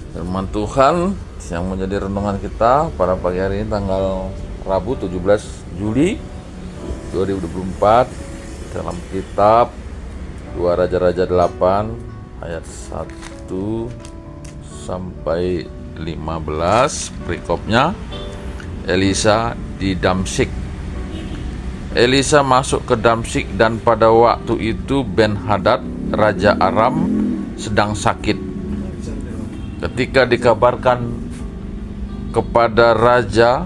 Firman Tuhan yang menjadi renungan kita pada pagi hari ini tanggal Rabu 17 Juli 2024 dalam kitab 2 Raja-Raja 8 ayat 1 sampai 15. Perikopnya Elisa di Damsyik. Elisa masuk ke Damsyik dan pada waktu itu Ben-Hadad Raja Aram sedang sakit. Ketika dikabarkan kepada raja,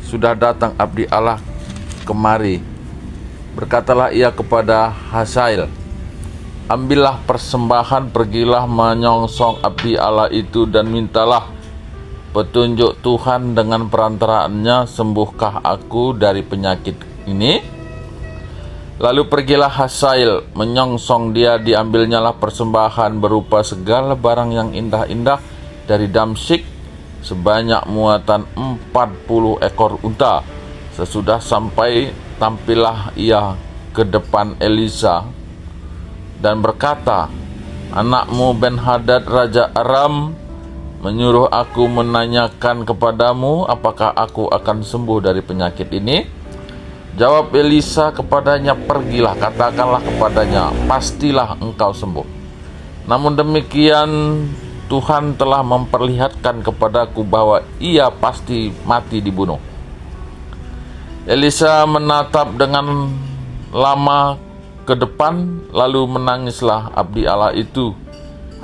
sudah datang abdi Allah kemari. Berkatalah ia kepada Hazael, ambillah persembahan, pergilah menyongsong abdi Allah itu dan mintalah petunjuk Tuhan dengan perantaraannya, sembuhkah aku dari penyakit ini? Lalu pergilah Hazael menyongsong dia, diambilnyalah persembahan berupa segala barang yang indah-indah dari Damsyik sebanyak muatan 40 ekor unta. Sesudah sampai, tampillah ia ke depan Elisa dan berkata, anakmu Ben-Hadad Raja Aram menyuruh aku menanyakan kepadamu, apakah aku akan sembuh dari penyakit ini? Jawab Elisa kepadanya, pergilah, katakanlah kepadanya, pastilah engkau sembuh. Namun demikian Tuhan telah memperlihatkan kepadaku bahwa ia pasti mati dibunuh. Elisa menatap dengan lama ke depan, lalu menangislah abdi Allah itu.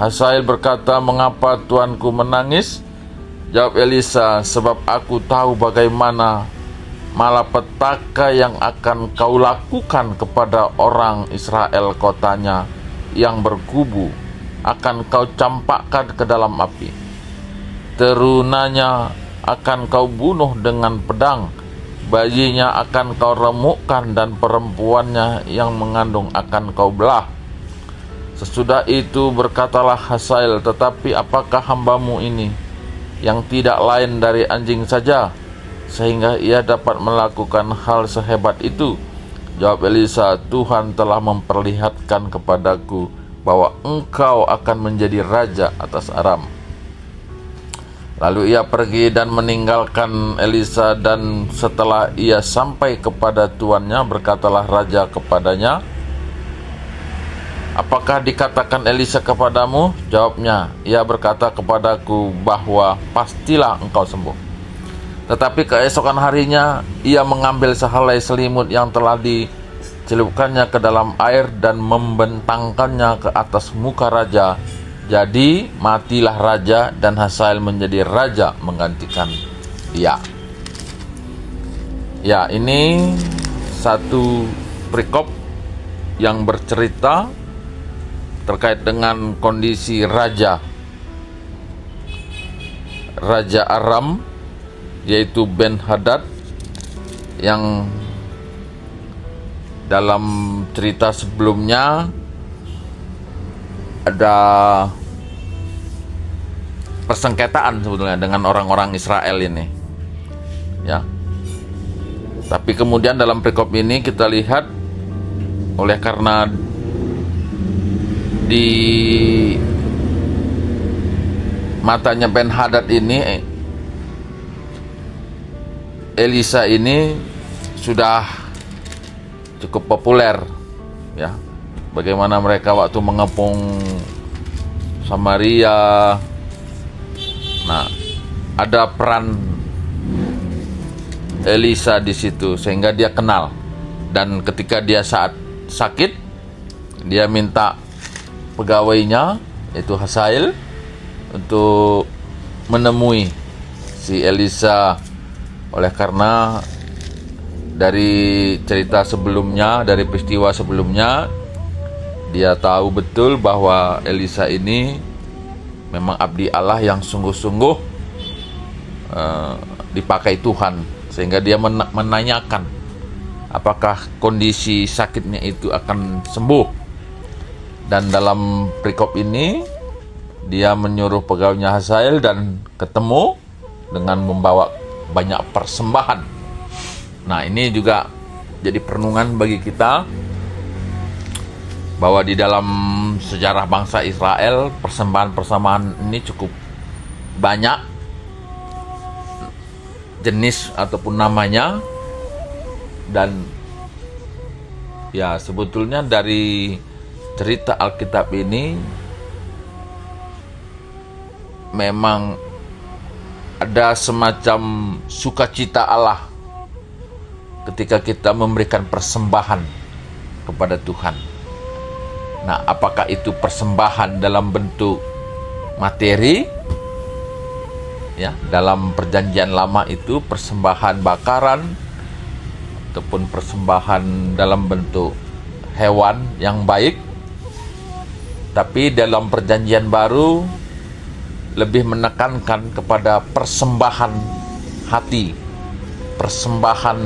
Hazael berkata, mengapa tuanku menangis? Jawab Elisa, sebab aku tahu bagaimana malapetaka yang akan kau lakukan kepada orang Israel, kotanya yang berkubu akan kau campakkan ke dalam api. Terunanya akan kau bunuh dengan pedang, bayinya akan kau remukkan dan perempuannya yang mengandung akan kau belah. Sesudah itu berkatalah Hazael, tetapi apakah hambamu ini yang tidak lain dari anjing saja, sehingga ia dapat melakukan hal sehebat itu? Jawab Elisa, Tuhan telah memperlihatkan kepadaku bahwa engkau akan menjadi raja atas Aram. Lalu ia pergi dan meninggalkan Elisa, dan setelah ia sampai kepada tuannya, berkatalah raja kepadanya, apakah dikatakan Elisa kepadamu? Jawabnya, ia berkata kepadaku bahwa pastilah engkau sembuh. Tetapi keesokan harinya ia mengambil sehelai selimut yang telah dicelupkannya ke dalam air dan membentangkannya ke atas muka raja. Jadi matilah raja dan Hazael menjadi raja menggantikan dia. Ya, ini satu perikop yang bercerita terkait dengan kondisi Raja Aram, yaitu Ben-Hadad, yang dalam cerita sebelumnya ada persengketaan sebetulnya dengan orang-orang Israel ini, ya. Tapi kemudian dalam perikop ini kita lihat, oleh karena di matanya Ben-Hadad ini, Elisa ini sudah cukup populer, ya. Bagaimana mereka waktu mengepung Samaria. Nah, ada peran Elisa di situ sehingga dia kenal. Dan ketika dia saat sakit, dia minta pegawainya, yaitu Hazael, untuk menemui si Elisa. Oleh karena dari cerita sebelumnya, dari peristiwa sebelumnya, dia tahu betul bahwa Elisa ini memang abdi Allah yang sungguh-sungguh dipakai Tuhan, sehingga dia menanyakan apakah kondisi sakitnya itu akan sembuh. Dan dalam perikop ini dia menyuruh pegawainya Hazael dan ketemu dengan membawa banyak persembahan. Nah, ini juga jadi perenungan bagi kita bahwa di dalam sejarah bangsa Israel persembahan-persembahan ini cukup banyak jenis ataupun namanya. Dan ya sebetulnya dari cerita Alkitab ini memang ada semacam sukacita Allah ketika kita memberikan persembahan kepada Tuhan. Nah, apakah itu persembahan dalam bentuk materi? Ya, dalam perjanjian lama itu persembahan bakaran ataupun persembahan dalam bentuk hewan yang baik. Tapi dalam perjanjian baru lebih menekankan kepada persembahan hati, persembahan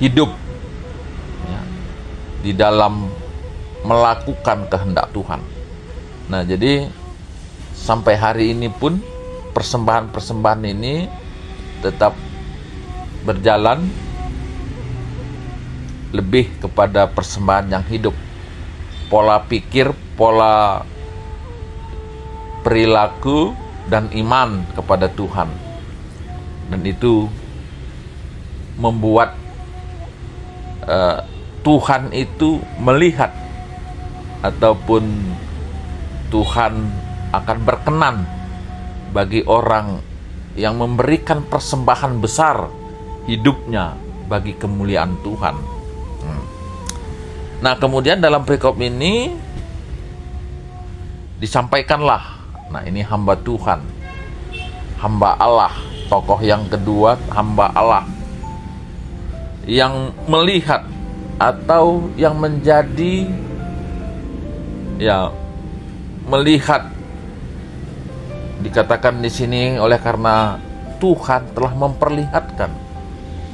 hidup, ya, di dalam melakukan kehendak Tuhan. Nah, jadi sampai hari ini pun persembahan-persembahan ini tetap berjalan lebih kepada persembahan yang hidup. Pola pikir, pola perilaku, dan iman kepada Tuhan. Dan itu membuat Tuhan itu melihat ataupun Tuhan akan berkenan bagi orang yang memberikan persembahan besar hidupnya bagi kemuliaan Tuhan. Nah, kemudian dalam perikop ini disampaikanlah, nah ini hamba Tuhan, hamba Allah, tokoh yang kedua, hamba Allah yang melihat atau yang menjadi melihat, dikatakan di sini oleh karena Tuhan telah memperlihatkan.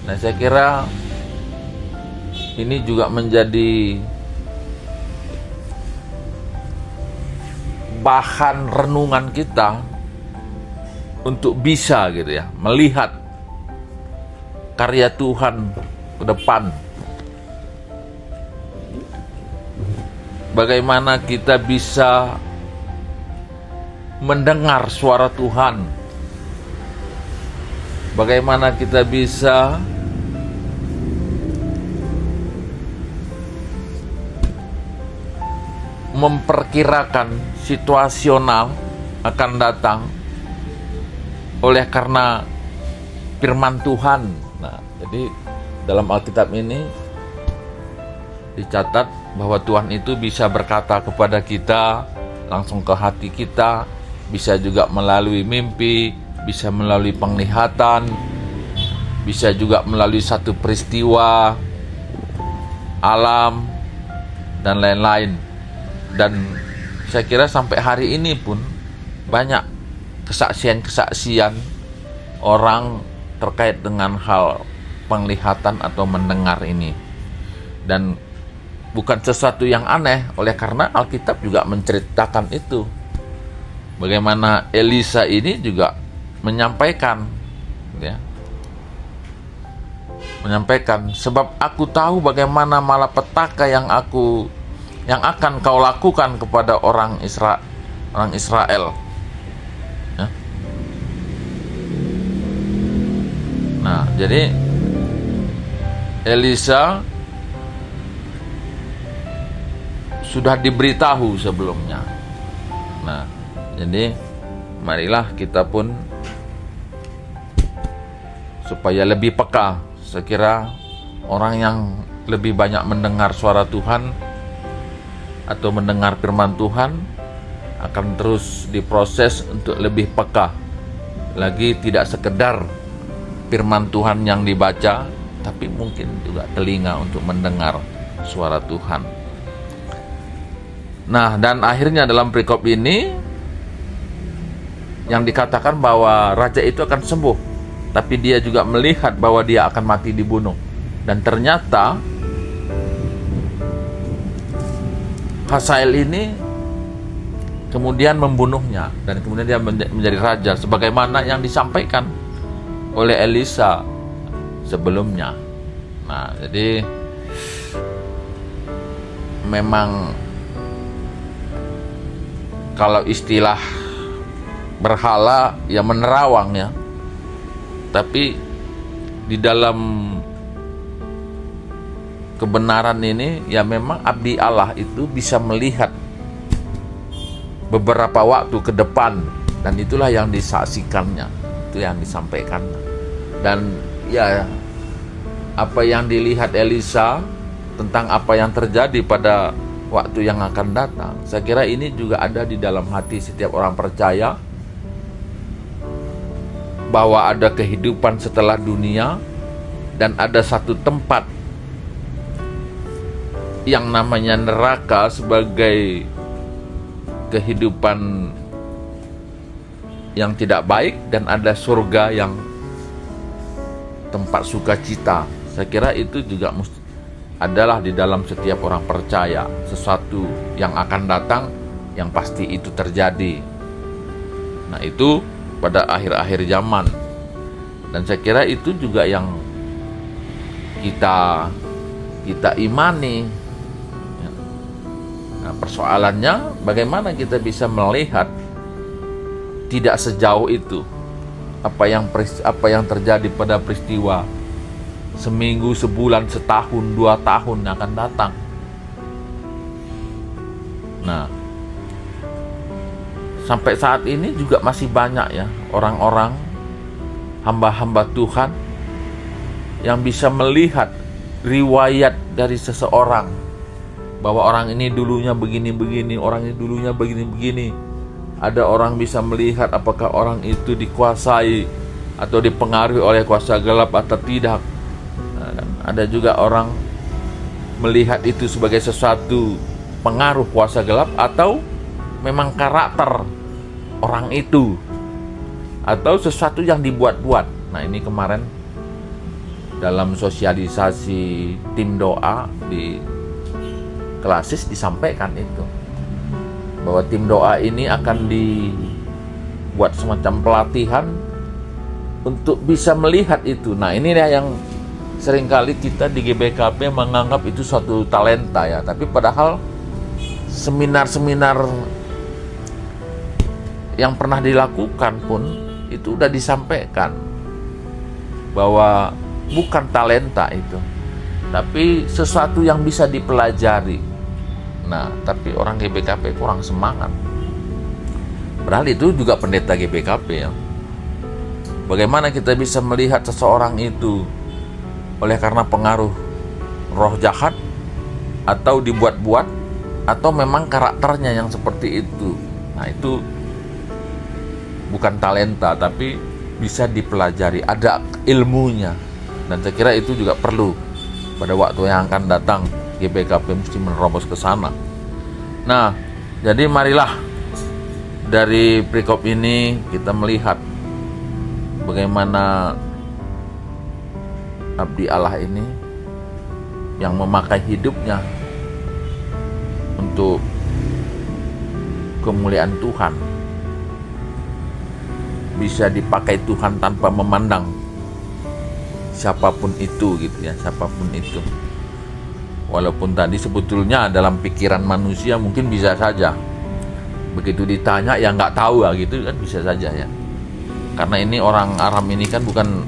Nah, saya kira ini juga menjadi bahan renungan kita untuk bisa melihat karya Tuhan ke depan. Bagaimana kita bisa mendengar suara Tuhan, bagaimana kita bisa memperkirakan situasional akan datang oleh karena firman Tuhan. Nah, jadi dalam Alkitab ini dicatat bahwa Tuhan itu bisa berkata kepada kita langsung ke hati kita, bisa juga melalui mimpi, bisa melalui penglihatan, bisa juga melalui satu peristiwa alam dan lain-lain. Dan saya kira sampai hari ini pun banyak kesaksian-kesaksian orang terkait dengan hal penglihatan atau mendengar ini. Dan bukan sesuatu yang aneh, oleh karena Alkitab juga menceritakan itu. Bagaimana Elisa ini juga menyampaikan, sebab aku tahu bagaimana malapetaka yang akan kau lakukan kepada orang Israel. Ya. Nah, jadi Elisa sudah diberitahu sebelumnya. Nah, jadi marilah kita pun supaya lebih peka. Saya kira orang yang lebih banyak mendengar suara Tuhan atau mendengar firman Tuhan akan terus diproses untuk lebih peka. Lagi tidak sekedar firman Tuhan yang dibaca, tapi mungkin juga telinga untuk mendengar suara Tuhan. Nah, dan akhirnya dalam perikop ini yang dikatakan bahwa raja itu akan sembuh, tapi dia juga melihat bahwa dia akan mati dibunuh. Dan ternyata Hazael ini kemudian membunuhnya, dan kemudian dia menjadi raja sebagaimana yang disampaikan oleh Elisa sebelumnya. Nah, jadi memang kalau istilah berhala ya menerawang ya. Tapi di dalam kebenaran ini ya memang abdi Allah itu bisa melihat beberapa waktu ke depan, dan itulah yang disaksikannya, itu yang disampaikan. Dan ya apa yang dilihat Elisa tentang apa yang terjadi pada waktu yang akan datang, saya kira ini juga ada di dalam hati setiap orang percaya, bahwa ada kehidupan setelah dunia dan ada satu tempat yang namanya neraka sebagai kehidupan yang tidak baik, dan ada surga yang tempat sukacita. Saya kira itu juga adalah di dalam setiap orang percaya, sesuatu yang akan datang yang pasti itu terjadi. Nah, itu pada akhir-akhir zaman, dan saya kira itu juga yang kita imani. Nah, persoalannya bagaimana kita bisa melihat tidak sejauh itu apa yang terjadi pada peristiwa seminggu, sebulan, setahun, 2 tahun yang akan datang. Nah, sampai saat ini juga masih banyak ya orang-orang hamba-hamba Tuhan yang bisa melihat riwayat dari seseorang, bahwa orang ini dulunya begini-begini, orang ini dulunya begini-begini. Ada orang bisa melihat apakah orang itu dikuasai atau dipengaruhi oleh kuasa gelap atau tidak. Nah, ada juga orang melihat itu sebagai sesuatu pengaruh kuasa gelap, atau memang karakter orang itu, atau sesuatu yang dibuat-buat. Nah, ini kemarin dalam sosialisasi tim doa di Klasis disampaikan itu, bahwa tim doa ini akan dibuat semacam pelatihan untuk bisa melihat itu. Nah, inilah yang seringkali kita di GBKP menganggap itu suatu talenta ya, tapi padahal seminar-seminar yang pernah dilakukan pun itu udah disampaikan bahwa bukan talenta itu, tapi sesuatu yang bisa dipelajari. Nah, tapi orang GBKP kurang semangat. Padahal itu juga pendeta GBKP ya. Bagaimana kita bisa melihat seseorang itu oleh karena pengaruh roh jahat, atau dibuat-buat, atau memang karakternya yang seperti itu. Nah, itu bukan talenta, tapi bisa dipelajari, ada ilmunya. Dan saya kira itu juga perlu pada waktu yang akan datang. GBKP mesti menerobos ke sana. Nah, jadi marilah dari perikop ini kita melihat bagaimana abdi Allah ini yang memakai hidupnya untuk kemuliaan Tuhan, bisa dipakai Tuhan tanpa memandang siapapun itu gitu ya, siapapun itu. Walaupun tadi sebetulnya dalam pikiran manusia mungkin bisa saja begitu ditanya ya nggak tahu ya gitu kan, bisa saja ya. Karena ini orang Aram ini kan bukan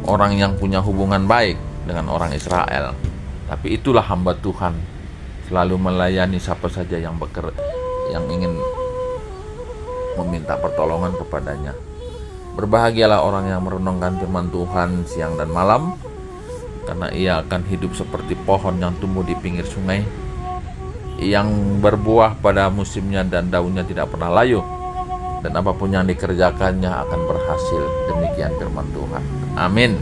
orang yang punya hubungan baik dengan orang Israel. Tapi itulah hamba Tuhan, selalu melayani siapa saja yang ingin meminta pertolongan kepadanya. Berbahagialah orang yang merenungkan firman Tuhan siang dan malam, karena ia akan hidup seperti pohon yang tumbuh di pinggir sungai, yang berbuah pada musimnya dan daunnya tidak pernah layu, dan apapun yang dikerjakannya akan berhasil. Demikian firman Tuhan. Amin.